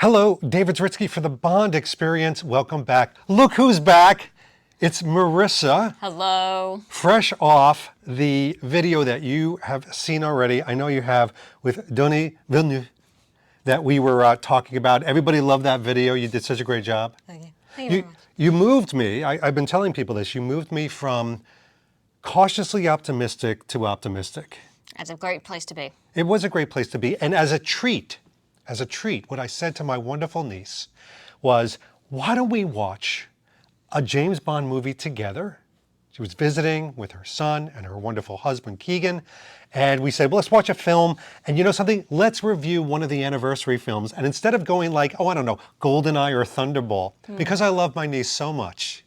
Hello, David Zritsky for the Bond Experience. Welcome back. Look who's back. It's Marissa. Hello. Fresh off the video that you have seen already. I know you have with Denis Villeneuve that we were talking about. Everybody loved that video. You did such a great job. Okay. Thank you very much. You moved me. I've been telling people this. You moved me from cautiously optimistic to optimistic. That's a great place to be. It was a great place to be. And as a treat, what I said to my wonderful niece was, why don't we watch a James Bond movie together? She was visiting with her son and her wonderful husband, Keegan. And we said, well, let's watch a film. And you know something? Let's review one of the anniversary films. And instead of going like, oh, I don't know, GoldenEye or Thunderball, because I love my niece so much,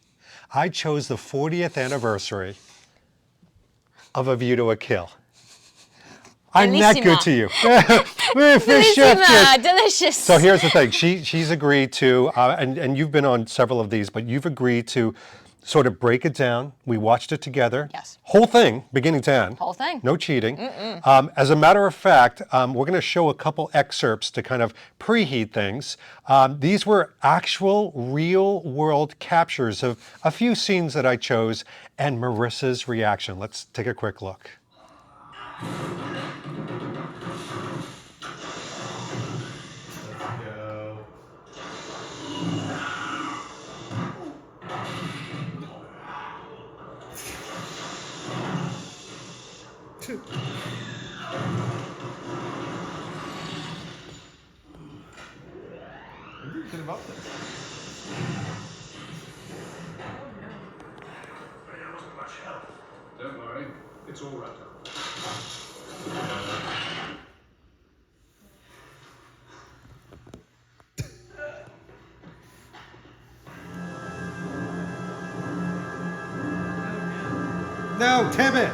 I chose the 40th anniversary of A View to a Kill. I'm that good to you. Delicious. So here's the thing. She's agreed to, and you've been on several of these, but you've agreed to sort of break it down. We watched it together. Yes. Whole thing, beginning to end. Whole thing. No cheating. As a matter of fact, we're going to show a couple excerpts to kind of preheat things. These were actual, real-world captures of a few scenes that I chose and Marissa's reaction. Let's take a quick look. About this. Don't worry, it's all right. No, Tibbet!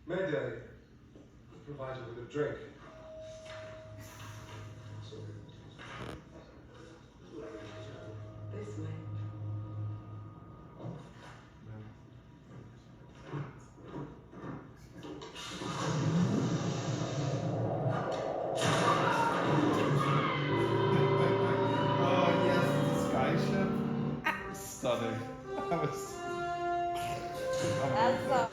Mayday. Provide you with a drink. This way. Oh yes, the sky ship. Stunning. That was. That's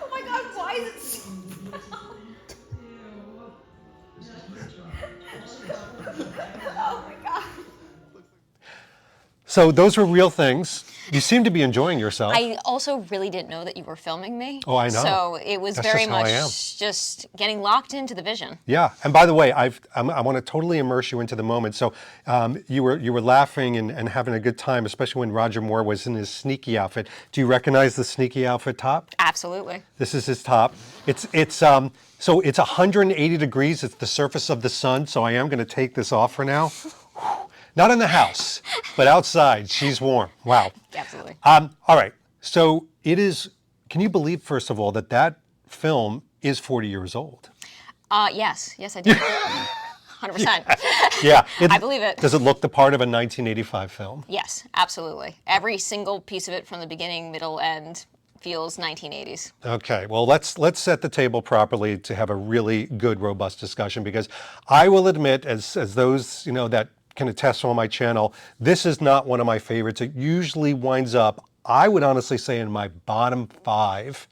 oh my god, why is it so oh my god. So those were real things. You seem to be enjoying yourself. I also really didn't know that you were filming me. Oh, I know. So it was That's very just how I much am. just getting locked into the vision. Yeah, and by the way, I want to totally immerse you into the moment. So you were laughing and having a good time, especially when Roger Moore was in his sneaky outfit. Do you recognize the sneaky outfit top? Absolutely. This is his top. So it's 180 degrees. It's the surface of the sun. So I am going to take this off for now. Not in the house, but outside. She's warm. Wow. Absolutely. All right. So it is. Can you believe, first of all, that film is 40 years old? Yes, I do. 100%. Yeah. I believe it. Does it look the part of a 1985 film? Yes, absolutely. Every single piece of it from the beginning, middle, end feels 1980s. Okay, well, let's set the table properly to have a really good, robust discussion, because I will admit, as those that can attest on my channel, this is not one of my favorites. It usually winds up, I would honestly say, in my bottom 5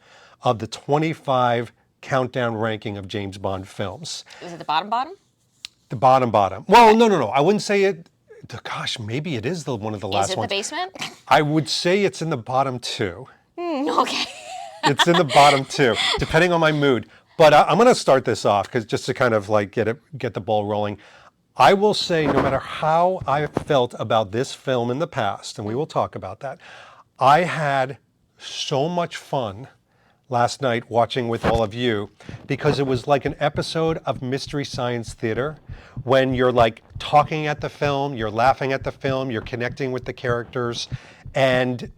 of the 25 countdown ranking of James Bond films. Is it the bottom? The bottom. Well, no. I wouldn't say it. Gosh, maybe it is one of the last ones. Is it the basement? I would say it's in the bottom 2. Okay. It's in the bottom 2, depending on my mood. But I'm going to start this off because just to kind of like get the ball rolling. I will say, no matter how I felt about this film in the past, and we will talk about that, I had so much fun last night watching with all of you because it was like an episode of Mystery Science Theater when you're like talking at the film, you're laughing at the film, you're connecting with the characters, and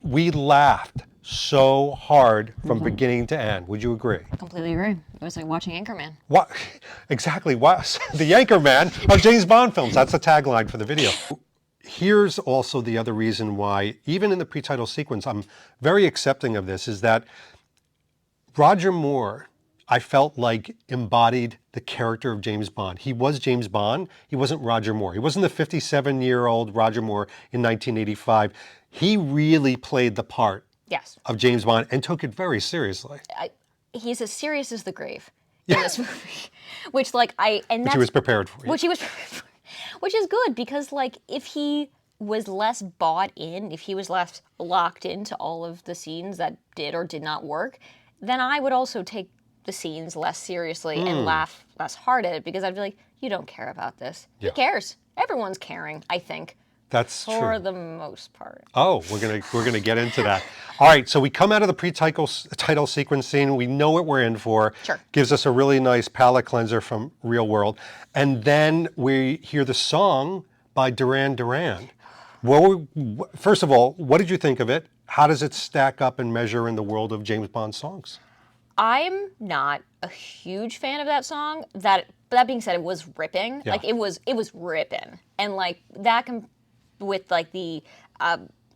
we laughed so hard from beginning to end. Would you agree? Completely agree. It was like watching Anchorman. What exactly? What the Anchorman of James Bond films? That's the tagline for the video. Here's also the other reason why, even in the pre-title sequence, I'm very accepting of this, is that Roger Moore, I felt like, embodied the character of James Bond. He was James Bond. He wasn't Roger Moore. He wasn't the 57-year-old Roger Moore in 1985. He really played the part Yes. of James Bond and took it very seriously. He's as serious as the grave in this movie, which like Which he was prepared for. Which he was prepared for. Which is good because like if he was less bought in, if he was less locked into all of the scenes that did or did not work, then I would also take the scenes less seriously and laugh less hard at it because I'd be like, you don't care about this. Yeah. Who cares? Everyone's caring, I think. That's for true. the most part. Oh, we're gonna get into that. All right, so we come out of the pre-title sequence scene. We know what we're in for. Sure. Gives us a really nice palate cleanser from Real World, and then we hear the song by Duran Duran. Well, first of all, what did you think of it? How does it stack up and measure in the world of James Bond songs? I'm not a huge fan of that song. That being said, it was ripping. Yeah. Like it was ripping, and like that with like the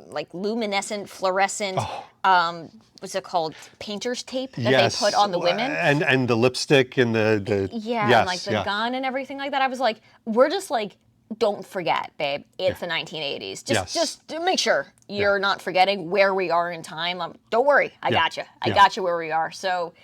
like luminescent, fluorescent, what's it called, painter's tape that Yes. they put on the women. And the lipstick and the Yeah, yes, and like the gun and everything like that. I was like, we're just like, don't forget, babe. It's the 1980s. Just make sure you're not forgetting where we are in time. Don't worry, I got you. I got you where we are. So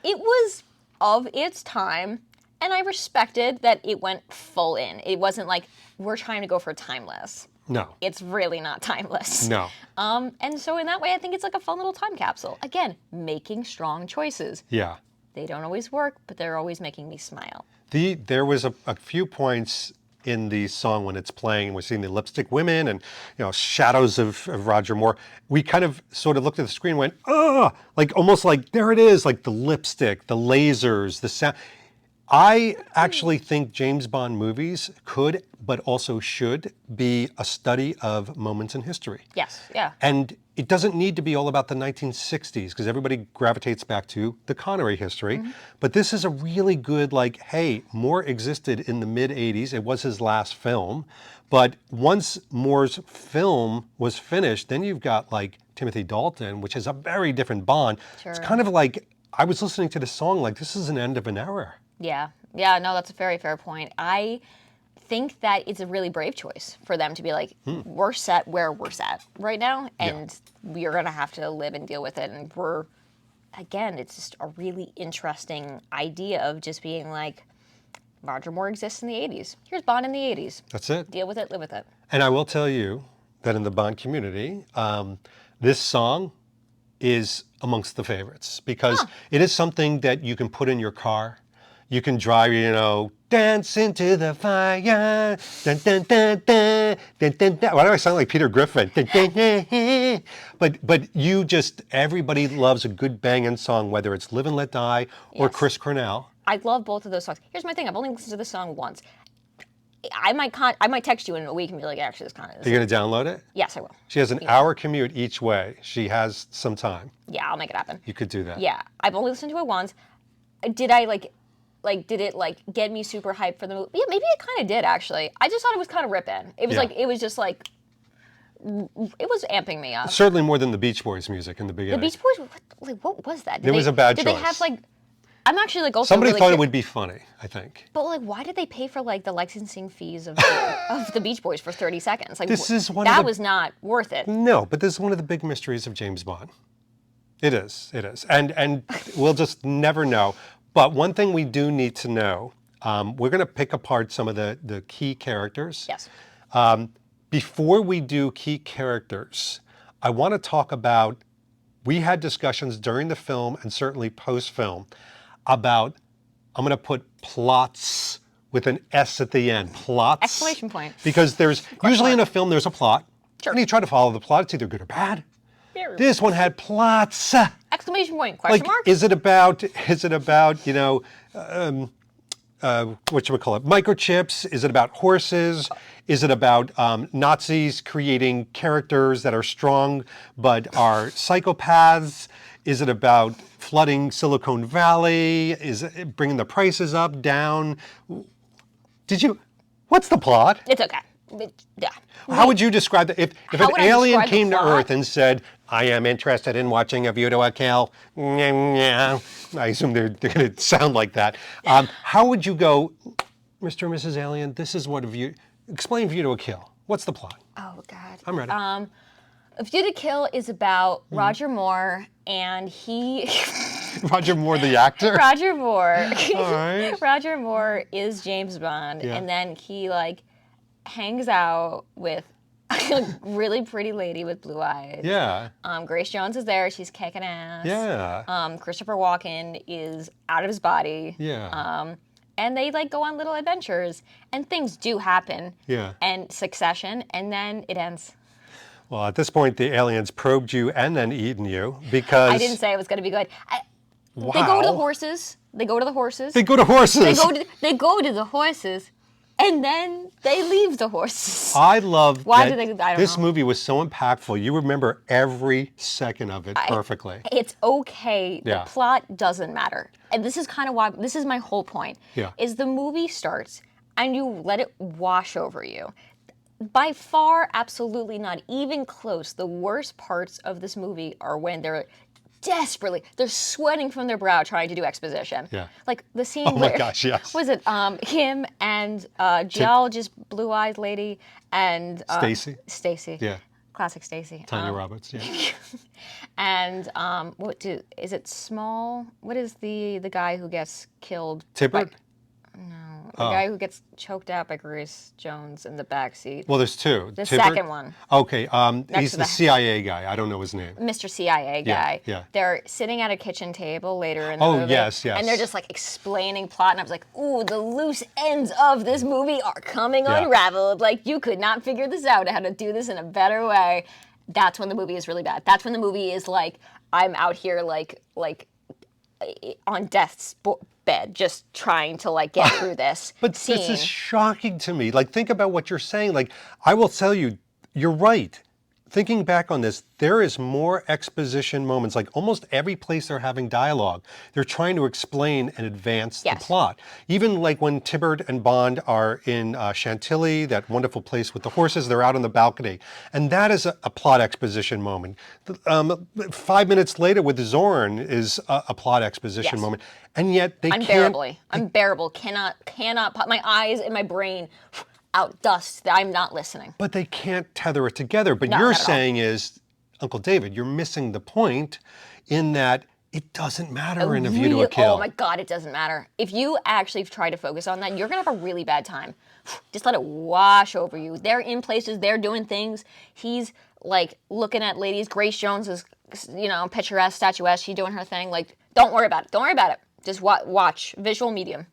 it was of its time, and I respected that it went full in. It wasn't like we're trying to go for timeless. No. It's really not timeless. No. And so in that way, I think it's like a fun little time capsule. Again, making strong choices. Yeah. They don't always work, but they're always making me smile. There was a few points in the song when it's playing and we're seeing the lipstick women and shadows of Roger Moore. We kind of sort of looked at the screen and went, like almost like there it is, like the lipstick, the lasers, the sound. I actually think James Bond movies could, but also should, be a study of moments in history. Yes, yeah. And it doesn't need to be all about the 1960s because everybody gravitates back to the Connery history. But this is a really good, like, hey, Moore existed in the mid-80s. It was his last film. But once Moore's film was finished, then you've got like Timothy Dalton, which is a very different Bond. Sure. It's kind of like, I was listening to the song like, this is an end of an era. Yeah, no, that's a very fair point. I think that it's a really brave choice for them to be like, we're set where we're set right now, and we're going to have to live and deal with it. And again, it's just a really interesting idea of just being like, Roger Moore exists in the 80s. Here's Bond in the 80s. That's it. Deal with it, live with it. And I will tell you that in the Bond community, this song is amongst the favorites because it is something that you can put in your car. You can drive, dance into the fire. Dun, dun, dun, dun, dun, dun, dun. Why do I sound like Peter Griffin? Dun, dun, dun, dun. But everybody loves a good banging song, whether it's Live and Let Die or Chris Cornell. I love both of those songs. Here's my thing. I've only listened to this song once. I might text you in a week and be like, actually, this kind of. Are you going to download it? Yes, I will. She has an hour commute each way. She has some time. Yeah, I'll make it happen. You could do that. Yeah, I've only listened to it once. Did I did it get me super hyped for the movie? Yeah, maybe it kind of did actually. I just thought it was kind of ripping. It was it was just like, it was amping me up. Certainly more than the Beach Boys music in the beginning. The Beach Boys, what was that? It was a bad choice. Did they have I'm actually also Somebody really thought it would be funny, I think. But why did they pay for the licensing fees of the Beach Boys for 30 seconds? This is one that was not worth it. No, but this is one of the big mysteries of James Bond. It is. And we'll just never know. But one thing we do need to know, we're going to pick apart some of the key characters. Yes. Before we do key characters, I want to talk about, we had discussions during the film and certainly post-film about, I'm going to put plots with an S at the end. Plots. Exclamation point. Because there's, usually in a film, there's a plot. Sure. And you try to follow the plot. It's either good or bad. This one had plots. Exclamation point, question mark? Is it about, whatchamacallit, microchips? Is it about horses? Is it about Nazis creating characters that are strong but are psychopaths? Is it about flooding Silicon Valley? Is it bringing the prices up, down? What's the plot? It's okay. Yeah. How would you describe that? If How an would I alien describe the came to plot? Earth and said, I am interested in watching A View to a Kill, I assume they're going to sound like that. How would you go, Mr. and Mrs. Alien, this is what explain View to a Kill. What's the plot? Oh, God. I'm ready. A View to Kill is about Roger Moore, and he... Roger Moore, the actor? Roger Moore. All right. Roger Moore is James Bond, Yeah. and then he, hangs out with a really pretty lady with blue eyes. Yeah. Grace Jones is there. She's kicking ass. Yeah. Christopher Walken is out of his body. Yeah. And they go on little adventures, and things do happen. Yeah. And Succession, and then it ends. Well, at this point, the aliens probed you and then eaten you because... I didn't say it was going to be good. Wow. They go to the horses. They go to the horses. They go to horses. They go to the horses, and then they leave the horses. I love Why that do they? I don't this know. movie was so impactful. You remember every second of it perfectly. It's okay. Yeah. The plot doesn't matter, and this is kind of why. This is my whole point. Yeah. Is the movie starts and you let it wash over you. By far, absolutely not even close. The worst parts of this movie are when they're sweating from their brow trying to do exposition. Yeah. Like the scene Oh my where, gosh, yes. was it him and geologist blue-eyed lady and Stacy. Yeah. Classic Stacy. Tanya Roberts, yeah. And is it Small? What is the guy who gets killed? Tibbert? The guy who gets choked out by Grace Jones in the backseat. Well, there's two. The Tibbert? second one. Okay, he's to the the- CIA guy. I don't know his name. Mr. CIA guy. yeah. They're sitting at a kitchen table later in the Oh, movie. yes. And they're just explaining plot, and I was like, ooh, the loose ends of this movie are coming Yeah. unraveled. You could not figure this out, how to do this in a better way. That's when the movie is really bad. That's when the movie is I'm out here on death's bed, just trying to get through this But scene. this is shocking to me. Think about what you're saying. I will tell you, you're right. Thinking back on this, there is more exposition moments. Almost every place they're having dialogue, they're trying to explain and advance the Yes. plot. Even when Tibbert and Bond are in Chantilly, that wonderful place with the horses, they're out on the balcony. And that is a plot exposition moment. 5 minutes later with Zorin is a plot exposition Yes. moment. And yet they Unbearable. Cannot pop my eyes and my brain out dust. I'm not listening. But they can't tether it together. But No, you're not at all. saying is, Uncle David, you're missing the point in that it doesn't matter in A View to a Kill. Oh my God, it doesn't matter. If you actually try to focus on that, you're gonna have a really bad time. Just let it wash over you. They're in places, they're doing things. He's looking at ladies. Grace Jones is, picturesque, statuesque. She's doing her thing. Don't worry about it. Don't worry about it. Just watch. Visual medium.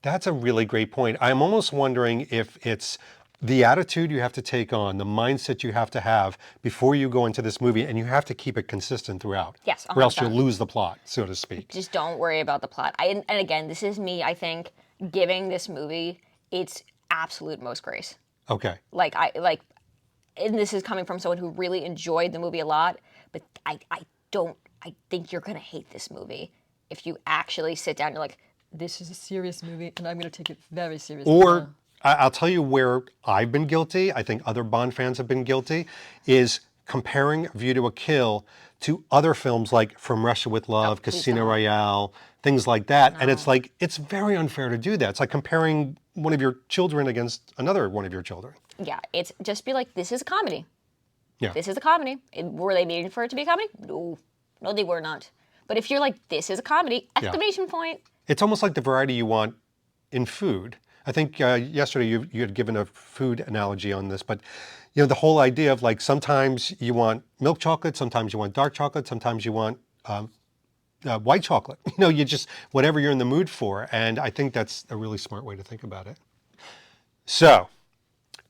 That's a really great point. I'm almost wondering if it's the attitude you have to take on, the mindset you have to have before you go into this movie, and you have to keep it consistent throughout. Yes, Or else 100%. you'll lose the plot, so to speak. Just don't worry about the plot. And again, this is me, I think, giving this movie its absolute most grace. Okay. And this is coming from someone who really enjoyed the movie a lot, but I think you're gonna hate this movie if you actually sit down and you're like, this is a serious movie, and I'm gonna take it very seriously. Or I'll tell you where I've been guilty, I think other Bond fans have been guilty, is comparing View to a Kill to other films like From Russia with Love, please Casino don't. Royale, things like that. And it's very unfair to do that. It's like comparing one of your children against another one of your children. Yeah, it's just be like, this is a comedy. Yeah. This is a comedy. Were they made for it to be a comedy? No, they were not. But if you're like, this is a comedy, exclamation point. It's almost like the variety you want in food. I think yesterday you had given a food analogy on this, but the whole idea of sometimes you want milk chocolate, sometimes you want dark chocolate, sometimes you want white chocolate. You just, whatever you're in the mood for. And I think that's a really smart way to think about it. So,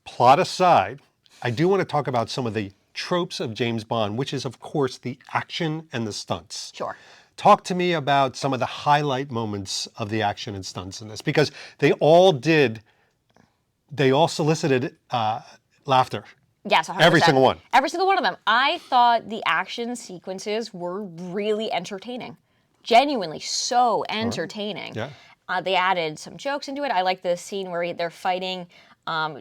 plot aside, I do want to talk about some of the tropes of James Bond, which is, of course, the action and the stunts. Sure. Talk to me about some of the highlight moments of the action and stunts in this, because they all solicited laughter. Yes, 100%. Every single one. Every single one of them. I thought the action sequences were really entertaining. Genuinely so entertaining. Yeah. They added some jokes into it. I like the scene where they're fighting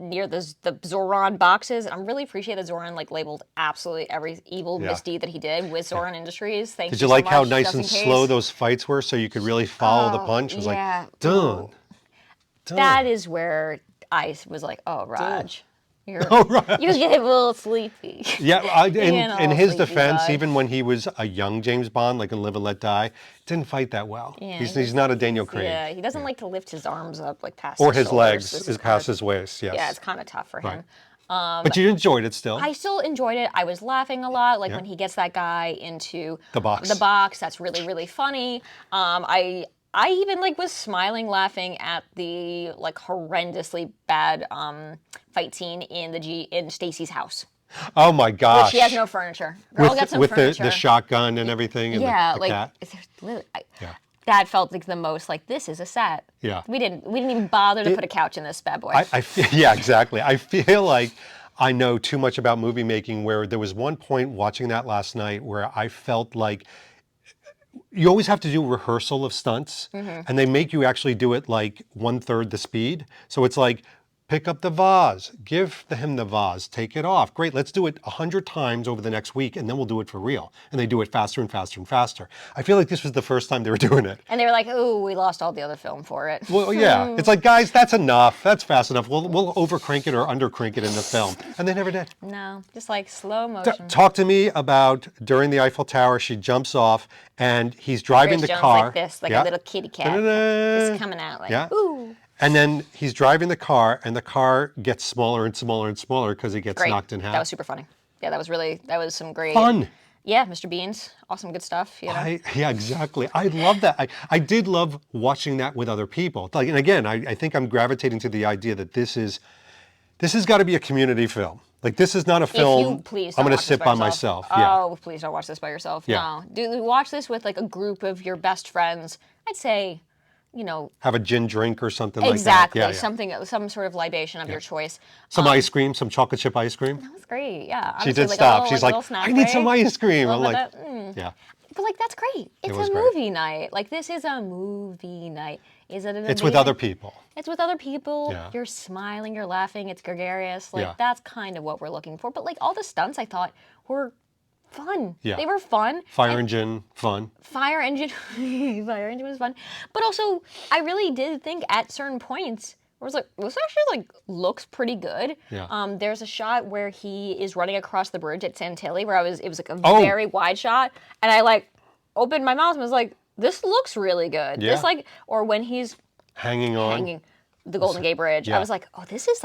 near the Zoran boxes. And I really appreciate that Zoran labeled absolutely every evil misdeed that he did with Zoran Industries. Thank you Did you so like how much, nice just and in case. slow those fights were so you could really follow the punch? It was yeah. like, done. That is where I was like, oh, Raj. You get a little sleepy. Yeah, in his sleepy defense, vibe. even when he was a young James Bond, like in Live and Let Die, didn't fight that well. Yeah, he's not a Daniel Craig. Yeah, he doesn't like to lift his arms up past Or his his shoulders. legs This is kinda- past his waist, yes. Yeah, it's kind of tough for him. But you enjoyed it still. I still enjoyed it. I was laughing a lot, when he gets that guy into The box. The box, that's really, really funny. I even was smiling, laughing at the horrendously bad fight scene in Stacy's house. Oh my gosh. She has no furniture. Girl got some with furniture. the shotgun and everything and Yeah, the cat. Yeah. that felt the most this is a set. Yeah. We didn't even bother to put a couch in this bad boy. Yeah, exactly. I feel like I know too much about movie making, where there was one point watching that last night where I felt like you always have to do rehearsal of stunts, and they make you actually do it 1/3 the speed. So it's like, pick up the vase, give him the vase, take it off. Great, let's do it 100 times over the next week, and then we'll do it for real. And they do it faster and faster and faster. I feel like this was the first time they were doing it. And they were like, "Ooh, we lost all the other film for it." Well, yeah, it's like, guys, that's enough. That's fast enough. We'll over crank it or under crank it in the film, and they never did. No, just slow motion. Talk to me about during the Eiffel Tower. She jumps off, and he's driving Grace the Jones car like this, Yeah. a little kitty cat, Da-da-da. just coming out Yeah. ooh. And then he's driving the car, and the car gets smaller and smaller and smaller because he gets Great. knocked in half. That was super funny. Yeah, that was some great Fun. Yeah, Mr. Beans, awesome, good stuff. You know? Yeah, exactly. I love that. I did love watching that with other people. And again, I think I'm gravitating to the idea that this has got to be a community film. This is not a film please I'm don't going to watch sit this by yourself. myself. Yeah. Oh, please don't watch this by yourself. Yeah. No, watch this with a group of your best friends. I'd say, Have a gin drink or something like that. exactly, Yeah. some sort of libation of your choice. Some ice cream, some chocolate chip ice cream. That was great. Yeah, She honestly, did a stop. little- She's a like, little snack I need some break. ice cream. A I'm little like, bit of that, yeah. But that's great. It's was a great. movie night. This is a movie night. Is it? It's with other people. It's with other people. Yeah. You're smiling. You're laughing. It's gregarious. Yeah. That's kind of what we're looking for. But all the stunts I thought were fun. Yeah. They were fun. Fire engine, fun. Fire engine. Fire engine was fun. But also, I really did think at certain points, I was like, this actually looks pretty good. Yeah. There's a shot where he is running across the bridge at Santilli where it was a Oh. very wide shot. And I opened my mouth and was like, this looks really good. Yeah. This or when he's Hanging on. hanging the Golden Gate Bridge. Yeah. I was like, oh, this is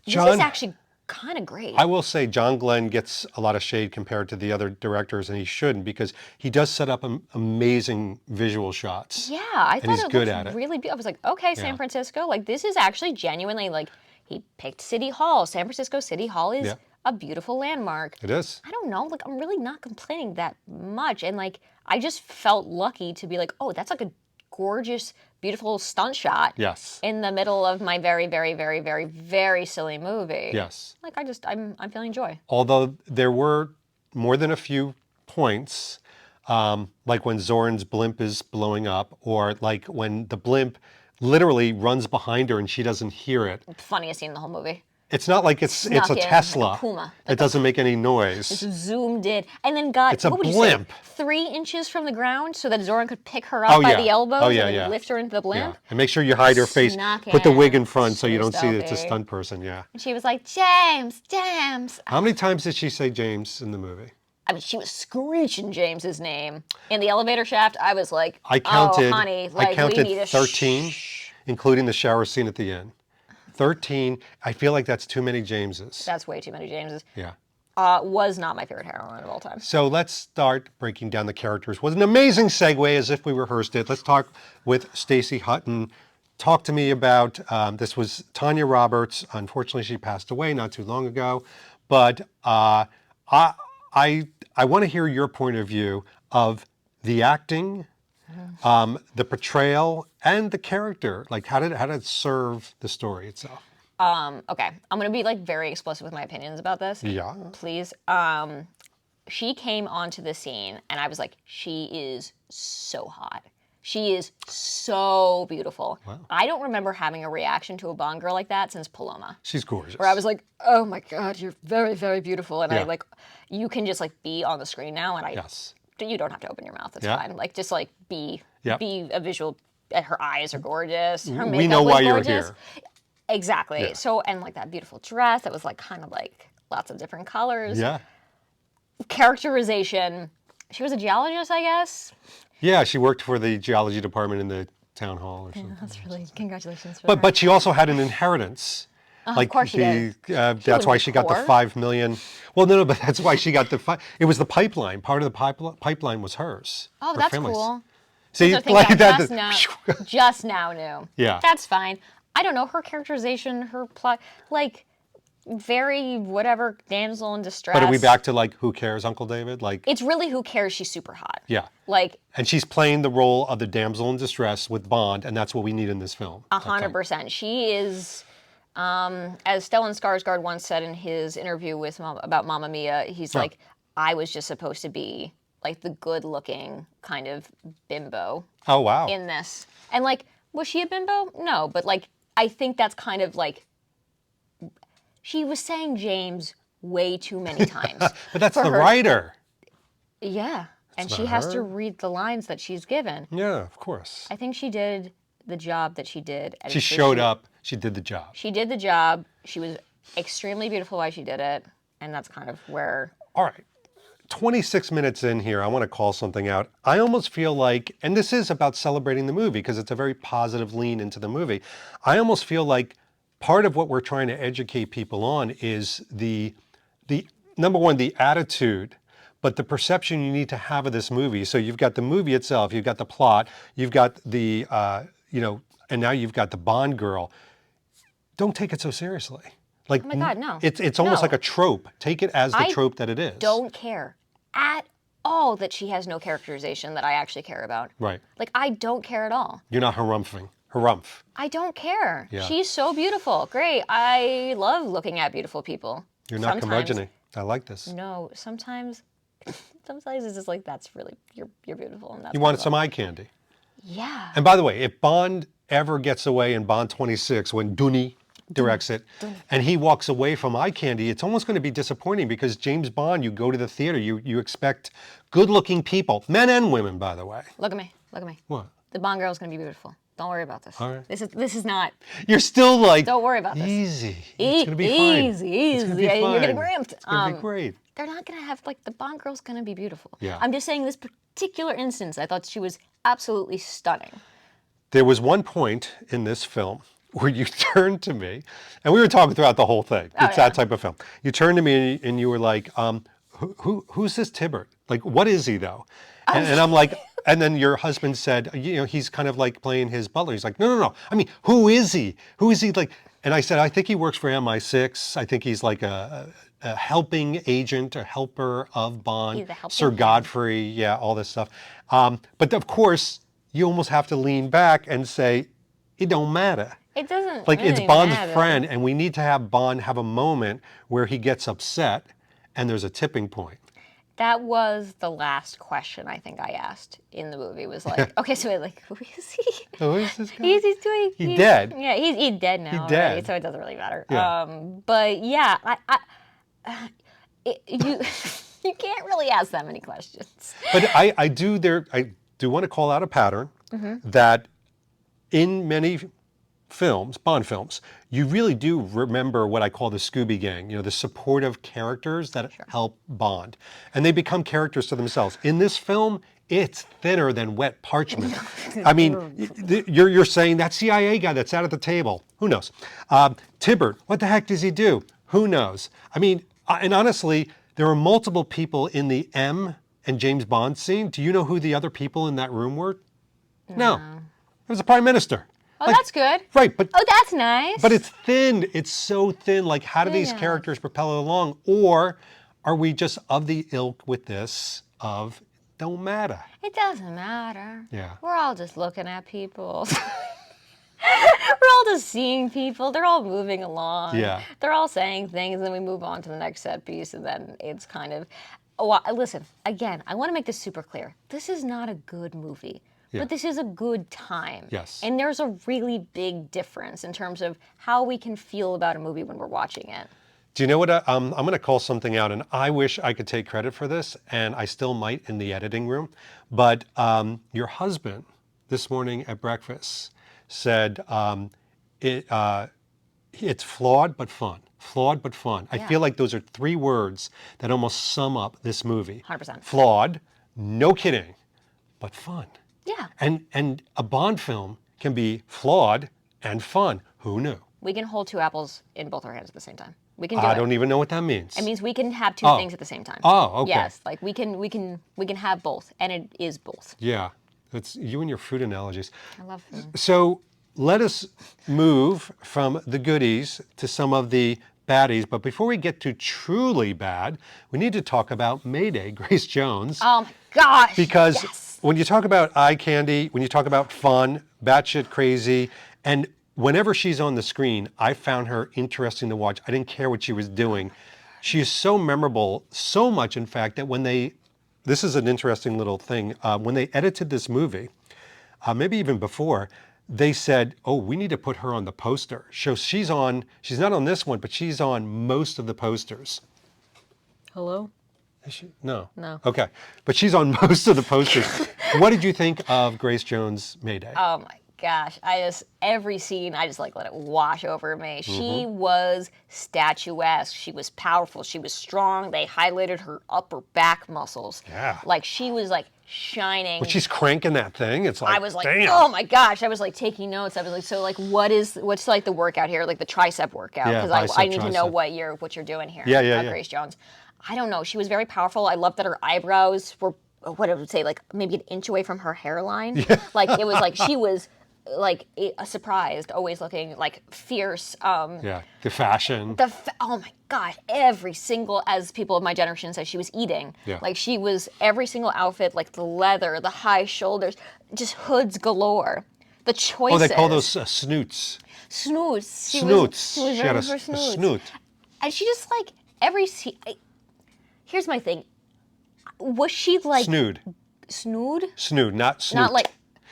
John- actually kind of great. I will say John Glenn gets a lot of shade compared to the other directors, and he shouldn't, because he does set up amazing visual shots. Yeah, I thought he's it good looked at it. really beautiful. I was like, okay, San Yeah. Francisco, this is actually genuinely he picked City Hall. San Francisco City Hall is Yeah. a beautiful landmark. It is. I don't know, I'm really not complaining that much, and I just felt lucky to be oh, that's a gorgeous, beautiful stunt shot. Yes. In the middle of my very, very, very, very, very silly movie. Yes. I'm feeling joy. Although there were more than a few points, like when Zoran's blimp is blowing up, or when the blimp literally runs behind her and she doesn't hear it. Funniest scene in the whole movie. It's not like it's a Snuck in, Tesla. like a Puma. It doesn't make any noise. Zoomed in, and then got It's a what would blimp. You say, 3 inches from the ground, so that Zoran could pick her up by yeah. the elbows Oh, yeah, and yeah. lift her into the Yeah. blimp. And make sure you hide her face. Snuck Put the wig in. in front so you don't see that it's a Stealthy. stunt person. Yeah. And she was like, James, James. How many times did she say James in the movie? I mean, she was screeching James's name in the elevator shaft. I was like, I counted. oh, honey, I counted we need a 13, including the shower scene at the end. 13. I feel like that's too many Jameses. That's way too many Jameses. Yeah. Was not my favorite heroine of all time. So let's start breaking down the characters. Was an amazing segue, as if we rehearsed it. Let's talk with Stacey Hutton. Talk to me about, this was Tanya Roberts. Unfortunately, she passed away not too long ago. But I want to hear your point of view of the acting, the portrayal, and the character. Like, how did it serve the story itself? Okay, I'm gonna be like very explicit with my opinions about this. Yeah. Please. She came onto the scene, and I was like, she is so hot. She is so beautiful. Wow. I don't remember having a reaction to a Bond girl like that since Paloma. She's gorgeous. Where I was like, oh my God, you're very, very beautiful. And Yeah. I like, you can just like be on the screen now, and Yes. you don't have to open your mouth. It's Yeah. fine. Like, just like be Yeah. a visual. Her eyes are gorgeous. Her We makeup know was why you're gorgeous. here. Exactly. Yeah. So, and like that beautiful dress that was like kind of like lots of different colors. Yeah. Characterization. She was a geologist, I guess. Yeah, she worked for the geology department in the town hall or something. That's really congratulations. For But she also had an inheritance. of course she did. That's wouldn't why be she got the poor. 5 million. Well, no, but that's why she got it was the pipeline. Part of the pipeline was hers. Oh, her that's family's. cool. See, So like that. just now knew. Yeah. That's fine. I don't know her characterization, her plot, like very whatever damsel in distress. But are we back to like, who cares, Uncle David? Like, It's really who cares. She's super hot. yeah. Like And she's playing the role of the damsel in distress with Bond, and that's what we need in this film. 100%. She is, as Stellan Skarsgård once said in his interview with about Mamma Mia, he's like, I was just supposed to be like the good-looking kind of bimbo Oh, wow. in this. And like, was she a bimbo? No, but like, I think that's kind of like, she was saying James way too many times. But that's for the her- writer. Yeah. And not she has to her. read the lines that she's given. Yeah, of course. I think she did the job that she did. And She so showed up. She did the job. She did the job. She was extremely beautiful while she did it. And that's kind of where... All right. 26 minutes in here, I want to call something out. I almost feel like, and this is about celebrating the movie because it's a very positive lean into the movie. I almost feel like part of what we're trying to educate people on is the number one, the attitude, but the perception you need to have of this movie. So you've got the movie itself, you've got the plot, you've got the, and now you've got the Bond girl. Don't take it so seriously. Like, Oh my God, no. It's almost No. like a trope. Take it as the I trope that it is. don't care at all that she has no characterization that I actually care about. Right. Like, I don't care at all. You're not harumphing. Harumph. I don't care. Yeah. She's so beautiful. Great. I love looking at beautiful people. You're not Sometimes- curmudgeon-y. I like this. No, sometimes it's just like, that's really, you're beautiful. And that's You what wanted I some love. eye candy. Yeah. And by the way, if Bond ever gets away in Bond 26, when Dooney directs it, and he walks away from eye candy, it's almost going to be disappointing because James Bond, you go to the theater, you expect good-looking people, men and women, by the way. Look at me. Look at me. What? The Bond girl's going to be beautiful. Don't worry about this. All right. This is not You're still like, Don't worry about this. easy. It's going to be fine. Easy. It's gonna be Yeah, you're getting fine. ramped. It's going to be great. They're not going to have, like, the Bond girl's going to be beautiful. Yeah. I'm just saying this particular instance, I thought she was absolutely stunning. There was one point in this film where you turned to me, and we were talking throughout the whole thing. It's that type of film. You turned to me and you were like, who's this Tibbert? Like, what is he though? And I'm like, and then your husband said, he's kind of like playing his butler. He's like, no. I mean, who is he? Who is he like? And I said, I think he works for MI6. I think he's like a helping agent, a helper of Bond. He's a helping Sir hand. Godfrey, yeah, all this stuff. But of course, you almost have to lean back and say, it don't matter. It doesn't Like, really it's Bond's matter. friend, and we need to have Bond have a moment where he gets upset and there's a tipping point. That was the last question I think I asked in the movie. Was like, okay, so like, who is he? Who is this guy? He's doing. He dead. Yeah, he's dead now. He already, dead. so it doesn't really matter. Yeah. But yeah, you you can't really ask that many questions. But I do want to call out a pattern that in many films, Bond films, you really do remember what I call the Scooby Gang, the supportive characters that help Bond. And they become characters to themselves. In this film, it's thinner than wet parchment. I mean, you're saying that CIA guy that's out at the table, who knows? Tibbert, what the heck does he do? Who knows? I mean, and honestly, there are multiple people in the M and James Bond scene. Do you know who the other people in that room were? No. It was the Prime Minister. Oh, that's good. Right, but Oh, that's nice. but it's thin. It's so thin. Like, how do these Yeah. characters propel it along? Or are we just of the ilk with this of don't matter? It doesn't matter. Yeah. We're all just looking at people. We're all just seeing people. They're all moving along. Yeah. They're all saying things, and then we move on to the next set piece, and then it's kind of. Oh, listen, again, I want to make this super clear. This is not a good movie, but this is a good time. Yes. And there's a really big difference in terms of how we can feel about a movie when we're watching it. Do you know what? I'm going to call something out, and I wish I could take credit for this, and I still might in the editing room. But your husband this morning at breakfast said it's flawed but fun. Flawed but fun. I feel like those are three words that almost sum up this movie. 100%. Flawed, no kidding, but fun. Yeah. And a Bond film can be flawed and fun. Who knew? We can hold two apples in both our hands at the same time. We can do I it. don't even know what that means. It means we can have two things at the same time. Oh, okay. Yes, like we can have both, and it is both. Yeah, that's you and your food analogies. I love food. So let us move from the goodies to some of the baddies. But before we get to truly bad, we need to talk about Mayday, Grace Jones. Oh my gosh! Because yes. when you talk about eye candy, when you talk about fun, batshit crazy, and whenever she's on the screen, I found her interesting to watch. I didn't care what she was doing. She is so memorable, so much in fact, that when this is an interesting little thing, when they edited this movie, maybe even before, they said, oh, we need to put her on the poster. So she's not on this one, but she's on most of the posters. Hello? Is she? No. No. Okay. But she's on most of the posters. What did you think of Grace Jones' Mayday? Oh my gosh. Every scene, I just like let it wash over me. She was statuesque. She was powerful. She was strong. They highlighted her upper back muscles. Yeah. Like she was like shining. When she's cranking that thing, it's like, I was like, damn. oh my gosh. I was like taking notes. I was like, so like what's like the workout here? Like the tricep workout. Yeah, Because I bicep, need to know tricep. what you're doing here. Yeah. Grace Jones. I don't know. She was very powerful. I love that her eyebrows were, what I would say, like maybe an inch away from her hairline. Yeah. Like it was like she was like surprised, always looking like fierce. Yeah, the fashion. Oh my God, every single, as people of my generation say, she was eating. Yeah. Like she was, every single outfit, like the leather, the high shoulders, just hoods galore. The choices. Oh, they call those snoots. Snoots. She Snoots. was She very had a for snoots. snoot. And she just like, here's my thing. Was she like. Snood. Snood? Snood, not snoot. Not like.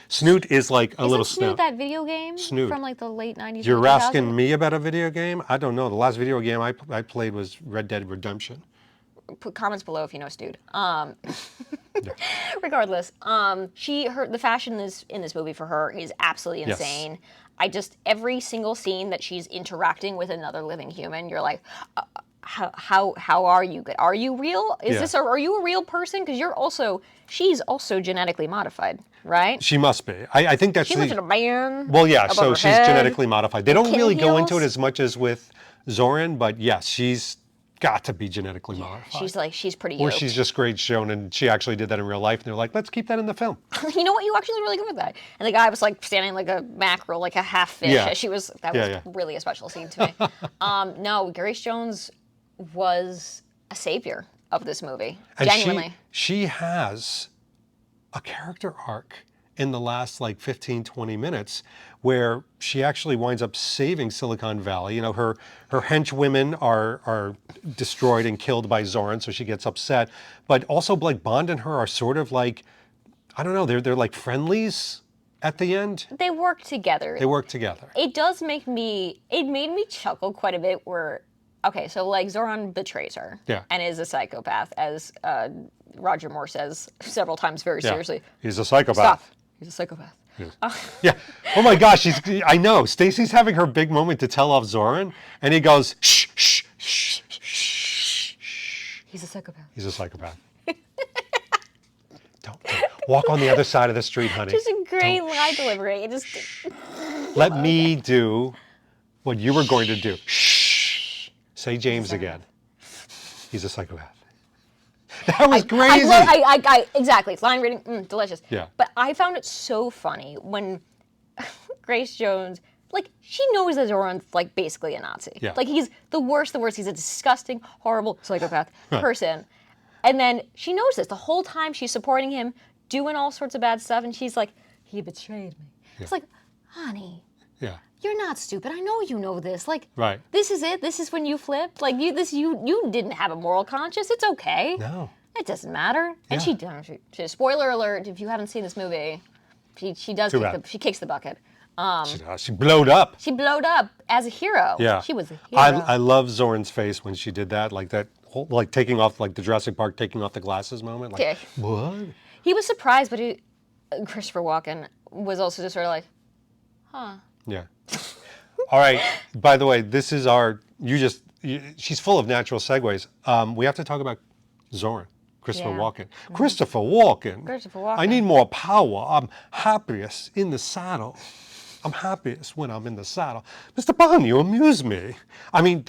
Snoot is like a little Isn't Snood snout. that video game Snood. from like the late 90s? You're early 2000s? asking me about a video game? I don't know. The last video game I played was Red Dead Redemption. Put comments below if you know Snood. Regardless, the fashion in this movie for her is absolutely Yes. insane. Every single scene that she's interacting with another living human, you're like, how are you good? Are you real? Are you a real person? Because she's also genetically modified, right? She must be. I think that's She lives in a man. Well, yeah, above so her she's head. genetically modified. They don't Kitten really go into it heels. as much as with Zorin, but yes, she's got to be genetically modified. She's pretty Or yoked. she's just Grace Jones, and she actually did that in real life, and they're like, let's keep that in the film. You know what? You actually really good with that. And the guy was like standing like a mackerel, like a half fish. Yeah. That was really a special scene to me. No, Grace Jones was a savior of this movie. And Genuinely. she has a character arc in the last like 15, 20 minutes where she actually winds up saving Silicon Valley. You know, her henchwomen are destroyed and killed by Zorin, so she gets upset. But also like Bond and her are sort of like, I don't know, they're like friendlies at the end. They work together. They work together. It made me chuckle quite a bit where, okay, so like Zoran betrays her. Yeah. And is a psychopath, as Roger Moore says several times very Yeah. seriously. He's a psychopath. Stop. He's a psychopath. Yeah. Oh my gosh, I know. Stacy's having her big moment to tell off Zorin, and he goes, shh, shh, shh, shh, shh. He's a psychopath. He's a psychopath. Don't walk on the other side of the street, honey. Just a great line delivery. It just. Let me do what you were going to do. Shh. Say James again. He's a psychopath. That was crazy. Exactly. Line reading, delicious. Yeah. But I found it so funny when Grace Jones like, she knows that Zoran's, like, basically a Nazi. Yeah. Like, he's the worst. He's a disgusting, horrible psychopath person. And then she knows this. The whole time she's supporting him, doing all sorts of bad stuff, and she's like, he betrayed me. It's like, honey, Yeah. you're not stupid. I know you know this. Like, Right. this is it. This is when you flipped. Like, you didn't have a moral conscience. It's okay. No. It doesn't matter. And Yeah. she spoiler alert, if you haven't seen this movie, she does she kicks the bucket. She blowed up. She blowed up as a hero. Yeah. She was a hero. I love Zorin's face when she did that, like that whole, like taking off, like the Jurassic Park taking off the glasses moment. Like, Yeah. what? He was surprised, but Christopher Walken was also just sort of like, Yeah. All right. By the way, this is she's full of natural segues. We have to talk about Zorin, Christopher Yeah. Walken. Christopher Walken. Christopher Walken. I need more power. I'm happiest in the saddle. I'm happiest when I'm in the saddle. Mr. Bond, you amuse me. I mean,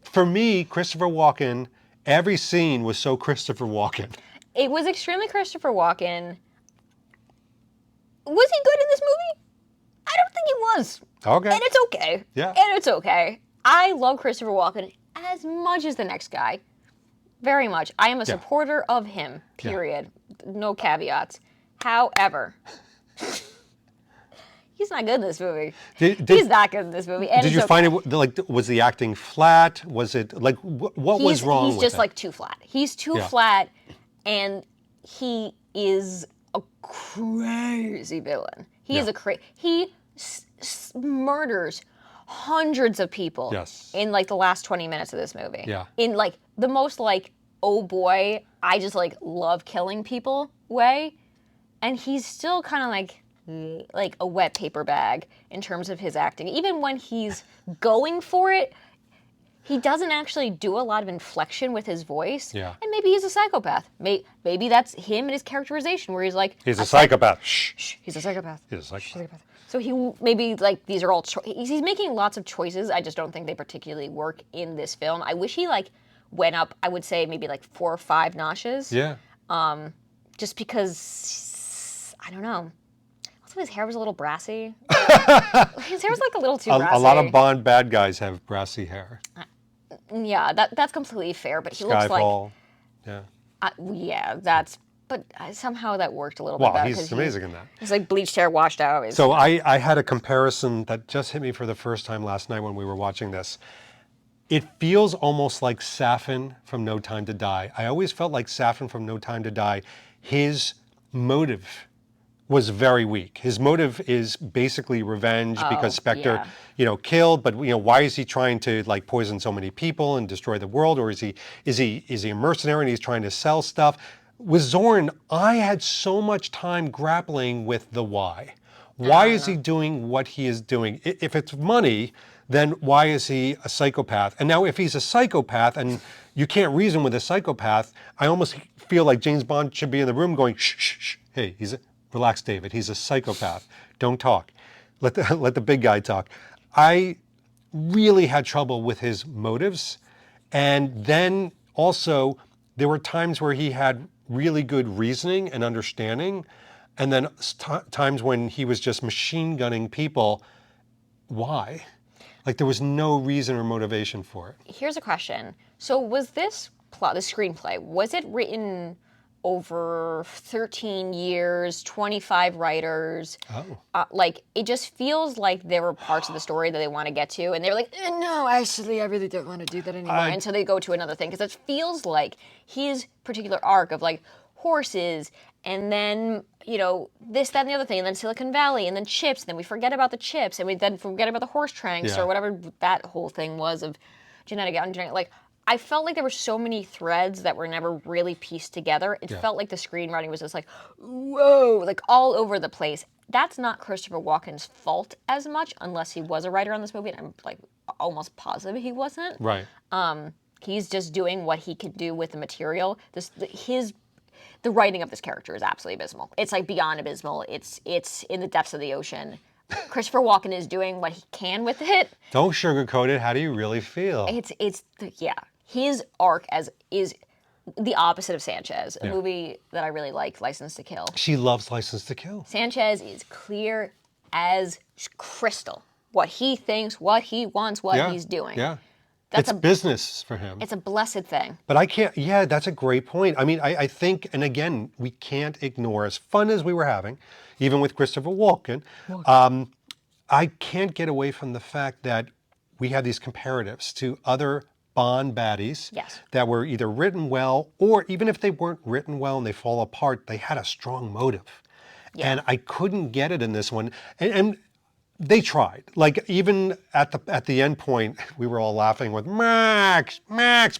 for me, Christopher Walken, every scene was so Christopher Walken. it was extremely Christopher Walken. Was he good in this movie? I don't think he was. Okay. And it's okay. Yeah. And it's okay. I love Christopher Walken as much as the next guy. Very much. I am a supporter of him, period. No caveats. However, he's not good in this movie. He's not good in this movie. And Did you find it, like, was the acting flat? Was it, like, what was wrong with it? He's just, like, too flat. He's too flat, and he is a crazy villain. He is he murders hundreds of people in, like, the last 20 minutes of this movie. Yeah. In, like, the most, like, oh boy, I just, like, love killing people way. And he's still kind of like a wet paper bag in terms of his acting. Even when he's going for it, he doesn't actually do a lot of inflection with his voice. Yeah. And maybe he's a psychopath. Maybe that's him and his characterization where he's like... He's a psychopath. Shh. Shh, he's a psychopath. He's a psychopath. So he maybe, like, these are all... he's making lots of choices. I just don't think they particularly work in this film. I wish he, like, went up, I would say, maybe, like, 4 or 5 notches. Yeah. Just because... I don't know. Also, his hair was a little brassy. His hair was, like, a little too brassy. A lot of Bond bad guys have brassy hair. Yeah, that's completely fair, but he looks like... Skyfall. Yeah. Yeah, that's... But somehow that worked a little bit better. Wow, he's amazing in that. He's like bleached hair, washed out. So I had a comparison that just hit me for the first time last night when we were watching this. It feels almost like Safin from No Time to Die. I always felt like Safin from No Time to Die, his motive was very weak. His motive is basically revenge because Spectre, killed. But why is he trying to, like, poison so many people and destroy the world? Or is he a mercenary and he's trying to sell stuff? With Zorin, I had so much time grappling with the why. Why is he doing what he is doing? If it's money, then why is he a psychopath? And now if he's a psychopath and you can't reason with a psychopath, I almost feel like James Bond should be in the room going, shh, shh, shh. Hey, relax, David. He's a psychopath. Don't talk. Let the big guy talk. I really had trouble with his motives. And then also, there were times where he had really good reasoning and understanding, and then times when he was just machine gunning people. Why? Like, there was no reason or motivation for it. Here's a question. So was this plot, the screenplay, was it written over 13 years, 25 writers? Oh. Like, it just feels like there were parts of the story that they want to get to, and they were like, no, actually, I really don't want to do that anymore. And so they go to another thing, because it feels like his particular arc of, like, horses, and then, this, that, and the other thing, and then Silicon Valley, and then chips, and then we forget about the chips, and we then forget about the horse tranks, or whatever that whole thing was of genetic engineering. Like, I felt like there were so many threads that were never really pieced together. It felt like the screenwriting was just like, whoa, like all over the place. That's not Christopher Walken's fault as much, unless he was a writer on this movie, and I'm, like, almost positive he wasn't. Right. He's just doing what he could do with the material. The writing of this character is absolutely abysmal. It's, like, beyond abysmal. It's in the depths of the ocean. Christopher Walken is doing what he can with it. Don't sugarcoat it. How do you really feel? His arc is the opposite of Sanchez, a movie that I really like, License to Kill. She loves License to Kill. Sanchez is clear as crystal. what he thinks, what he wants, what Yeah. he's doing. Yeah. That's It's business for him. it's a blessed thing. But I can't, yeah, that's a great point. I mean, I think, and again, we can't ignore, as fun as we were having, even with Christopher Walken, I can't get away from the fact that we have these comparatives to other Bond baddies Yes. that were either written well, or even if they weren't written well and they fall apart, they had a strong motive. Yeah. And I couldn't get it in this one. And they tried. Like even at the end point, we were all laughing with Max,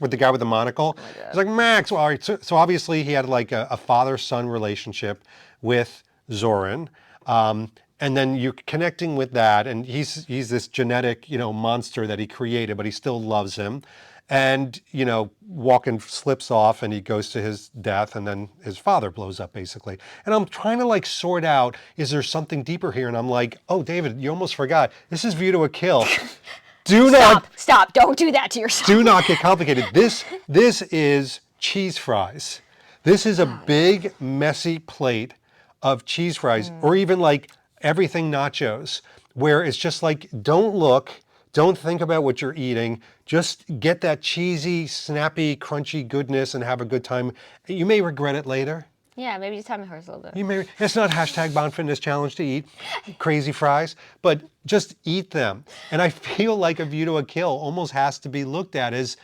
with the guy with the monocle. It's like Max. Well, all right. So obviously he had like a father-son relationship with Zorin, and then you're connecting with that, and he's this genetic monster that he created, but he still loves him. And Walken slips off and he goes to his death, and then his father blows up basically. And I'm trying to like sort out, is there something deeper here? And I'm like, oh, David, you almost forgot. This is View to a Kill. Stop! Don't do that to yourself. Do not get complicated. This is cheese fries. This is a big messy plate of cheese fries, or even like everything nachos, where it's just like, don't look. Don't think about what you're eating. Just get that cheesy, snappy, crunchy goodness and have a good time. You may regret it later. Yeah, maybe just time to hurts a little bit. It's not hashtag Bond Fitness Challenge to eat crazy fries, but just eat them. And I feel like A View to a Kill almost has to be looked at as,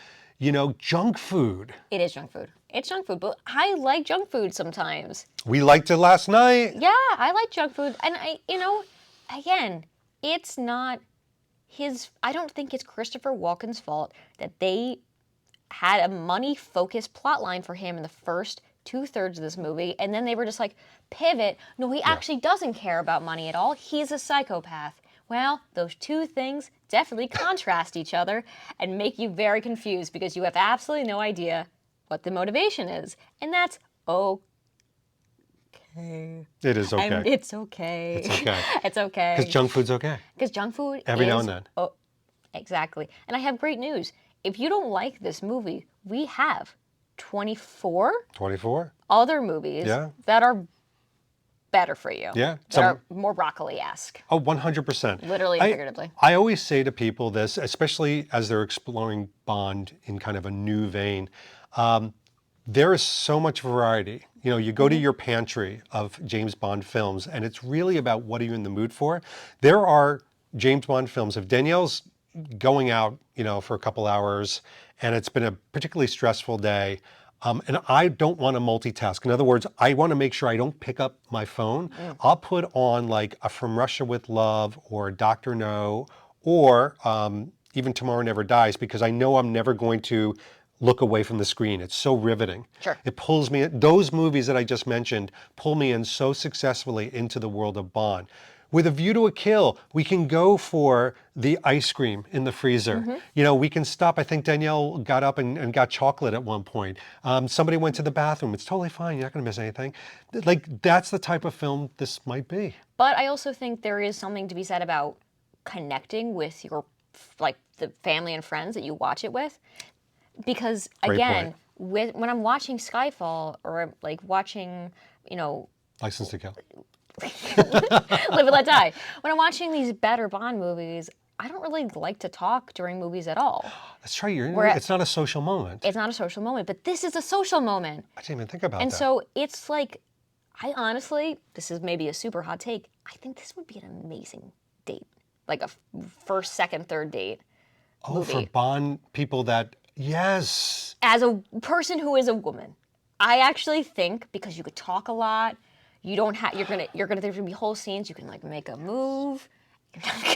junk food. It is junk food. It's junk food, but I like junk food sometimes. We liked it last night. Yeah, I like junk food. And again, it's not I don't think it's Christopher Walken's fault that they had a money-focused plot line for him in the first 2/3 of this movie, and then they were just like, pivot. No, he actually doesn't care about money at all. He's a psychopath. Well, those two things definitely contrast each other and make you very confused because you have absolutely no idea what the motivation is. And that's okay. It is okay. It's okay. It's okay. It's okay. Because junk food's okay. Because junk food Every now and then. Oh, exactly. And I have great news. If you don't like this movie, we have 24 24? other movies that are better for you. Yeah. That are more broccoli-esque. Oh, 100%. Literally and figuratively. I always say to people this, especially as they're exploring Bond in kind of a new vein, there is so much variety. You go to your pantry of James Bond films, and it's really about what are you in the mood for. There are James Bond films. If Danielle's going out, for a couple hours, and it's been a particularly stressful day, and I don't want to multitask. In other words, I want to make sure I don't pick up my phone. I'll put on like a From Russia with Love or Dr. No, or even Tomorrow Never Dies, because I know I'm never going to look away from the screen. It's so riveting. Sure. It pulls me in. Those movies that I just mentioned pull me in so successfully into the world of Bond. With A View to a Kill, we can go for the ice cream in the freezer. We can stop. I think Danielle got up and got chocolate at one point. Somebody went to the bathroom. It's totally fine. You're not going to miss anything. Like, that's the type of film this might be. But I also think there is something to be said about connecting with your, like, the family and friends that you watch it with. Because, again, when I'm watching Skyfall or, like, watching, License to Kill. Live and Let Die. When I'm watching these better Bond movies, I don't really like to talk during movies at all. That's right. It's not a social moment. It's not a social moment, but this is a social moment. I didn't even think about that. And so it's like, I honestly, this is maybe a super hot take, I think this would be an amazing date. Like a first, second, third date movie. For Bond people that, yes. As a person who is a woman, I actually think, because you could talk a lot, you don't have, there's gonna be whole scenes, you can like make a move,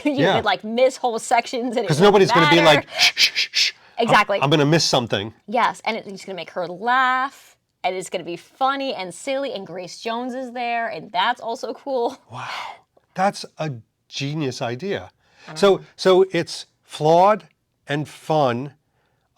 you could like miss whole sections, and because nobody's gonna be like, shh, shh, shh. Exactly. I'm gonna miss something. Yes, and it's gonna make her laugh, and it's gonna be funny and silly, and Grace Jones is there, and that's also cool. Wow, that's a genius idea. So it's flawed and fun,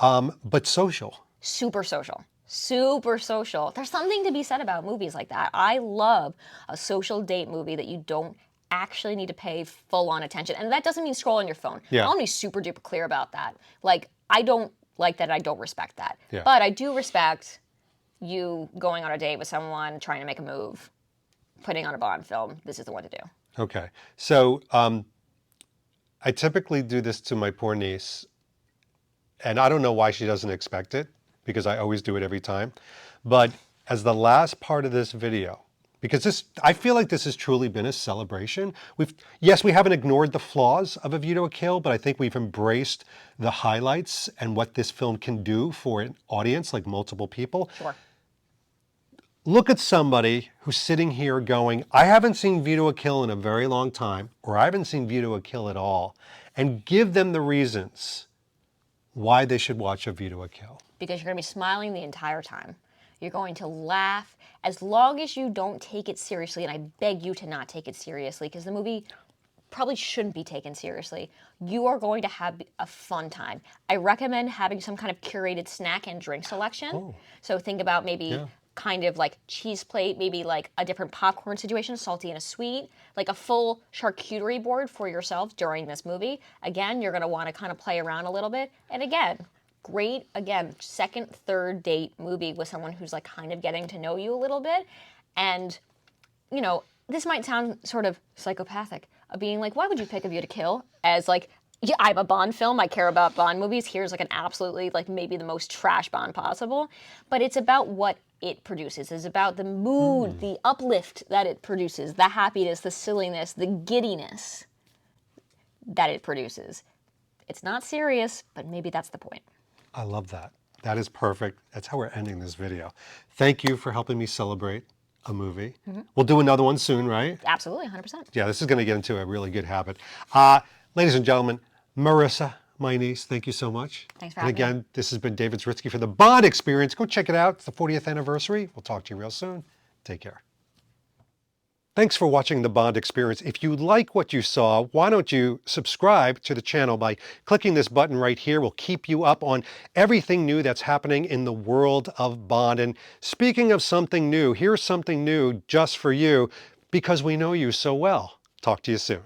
but social. Super social. Super social. There's something to be said about movies like that. I love a social date movie that you don't actually need to pay full-on attention. And that doesn't mean scroll on your phone. Yeah. I want to be super duper clear about that. Like, I don't like that, I don't respect that. Yeah. But I do respect you going on a date with someone, trying to make a move, putting on a Bond film. This is the one to do. Okay. So I typically do this to my poor niece, and I don't know why she doesn't expect it, because I always do it every time. But as the last part of this video, because I feel like this has truly been a celebration. Yes, we haven't ignored the flaws of A View to a Kill, but I think we've embraced the highlights and what this film can do for an audience, like multiple people. Sure. Look at somebody who's sitting here going, I haven't seen View to a Kill in a very long time, or I haven't seen View to a Kill at all, and give them the reasons why they should watch A View to a Kill. Because you're going to be smiling the entire time. You're going to laugh as long as you don't take it seriously, and I beg you to not take it seriously, because the movie probably shouldn't be taken seriously. You are going to have a fun time. I recommend having some kind of curated snack and drink selection. Oh. So think about maybe kind of like cheese plate, maybe like a different popcorn situation, salty and a sweet, like a full charcuterie board for yourself during this movie. Again, you're going to want to kind of play around a little bit. And again, great, again, second, third date movie with someone who's like kind of getting to know you a little bit. And, you know, this might sound sort of psychopathic of being like, why would you pick A View to Kill? As like, yeah, I'm a Bond film, I care about Bond movies. Here's like an absolutely, like maybe the most trash Bond possible. But it's about what it produces. It's about the mood, the uplift that it produces, the happiness, the silliness, the giddiness that it produces. It's not serious, but maybe that's the point. I love that. That is perfect. That's how we're ending this video. Thank you for helping me celebrate a movie. We'll do another one soon, right? Absolutely, 100%. Yeah, this is going to get into a really good habit. Ladies and gentlemen, Marissa, my niece, thank you so much. Thanks for and having me. again, this has been David Zritsky for the Bond Experience. Go check it out. It's the 40th anniversary. We'll talk to you real soon. Take care. Thanks for watching the Bond Experience. If you like what you saw, why don't you subscribe to the channel by clicking this button right here. We'll keep you up on everything new that's happening in the world of Bond. And speaking of something new, here's something new just for you, because we know you so well. Talk to you soon.